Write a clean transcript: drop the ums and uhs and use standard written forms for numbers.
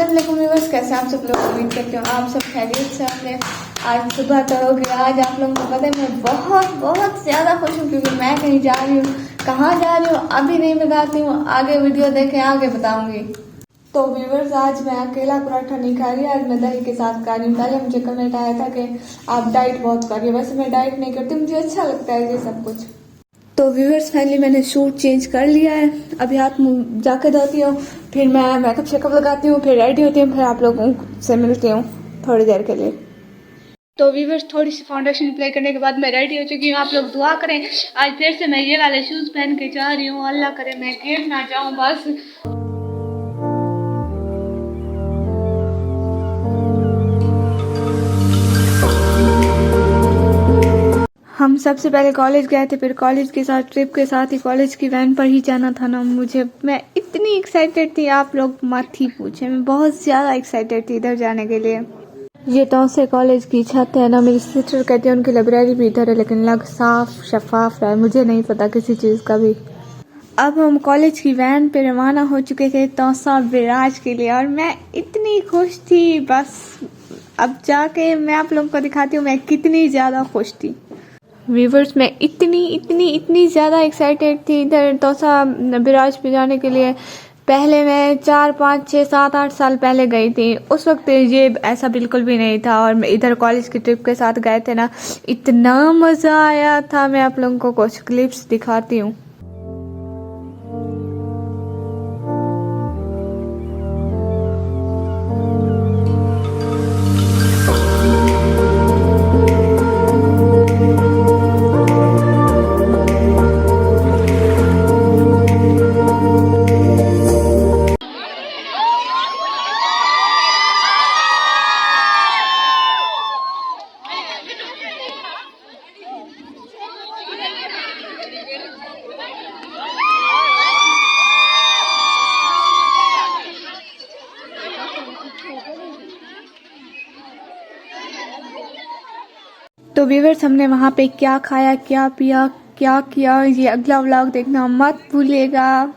अस्सलाम वालेकुम व्यूअर्स, कैसे आप सब लोग? उम्मीद करती हूँ आप सब खैरियत से होंगे। आज सुबह तो हो गया। आज आप लोगों को पता है मैं बहुत बहुत ज़्यादा खुश हूँ क्योंकि मैं कहीं जा रही हूँ। कहाँ जा रही हूँ अभी नहीं बताती हूँ, आगे वीडियो देखें आगे बताऊँगी। तो व्यूअर्स, आज मैं अकेला पराठा नहीं खा रही, आज मैं दही के साथ खा रही हूँ। पहले मुझे कमेंट आया था कि आप डाइट बहुत कर रही हो, वैसे मैं डाइट नहीं करती, मुझे अच्छा लगता है ये सब कुछ। तो व्यूअर्स, फाइनली मैंने सूट चेंज कर लिया है। अभी हाथ मुँह जाके धोती हूँ, फिर मैं मेकअप शेकअप लगाती हूँ, फिर रेडी होती हूँ, फिर आप लोगों से मिलती हूँ थोड़ी देर के लिए। तो व्यूअर्स, थोड़ी सी फाउंडेशन अप्लाई करने के बाद मैं रेडी हो चुकी हूँ। आप लोग दुआ करें, आज फिर से मैं ये वाले शूज़ पहन के जा रही हूँ। अल्लाह करे मैं गिर ना जाऊँ बस। हम सबसे पहले कॉलेज गए थे, फिर कॉलेज के साथ ट्रिप के साथ ही कॉलेज की वैन पर ही जाना था ना मुझे। मैं इतनी एक्साइटेड थी, आप लोग मत ही पूछे, मैं बहुत ज़्यादा एक्साइटेड थी इधर जाने के लिए। ये तो से कॉलेज की छत है ना, मेरी सिस्टर कहती है उनकी लाइब्रेरी भी इधर है, लेकिन लग साफ शफाफ रहा है, मुझे नहीं पता किसी चीज़ का भी। अब हम कॉलेज की वैन पे रवाना हो चुके थे तौसा विराज के लिए, और मैं इतनी खुश थी बस। अब जाके मैं आप लोगों को दिखाती हूँ मैं कितनी ज़्यादा खुश थी। व्यूवर्स, मैं इतनी ज़्यादा एक्साइटेड थी इधर तौसा विराज पे जाने के लिए। पहले मैं 4 5 6 7 8 साल पहले गई थी, उस वक्त ये ऐसा बिल्कुल भी नहीं था। और इधर कॉलेज की ट्रिप के साथ गए थे ना, इतना मज़ा आया था। मैं आप लोगों को कुछ क्लिप्स दिखाती हूँ। तो व्यूअर्स, हमने वहाँ पे क्या खाया, क्या पिया, क्या किया, ये अगला व्लॉग देखना मत भूलिएगा।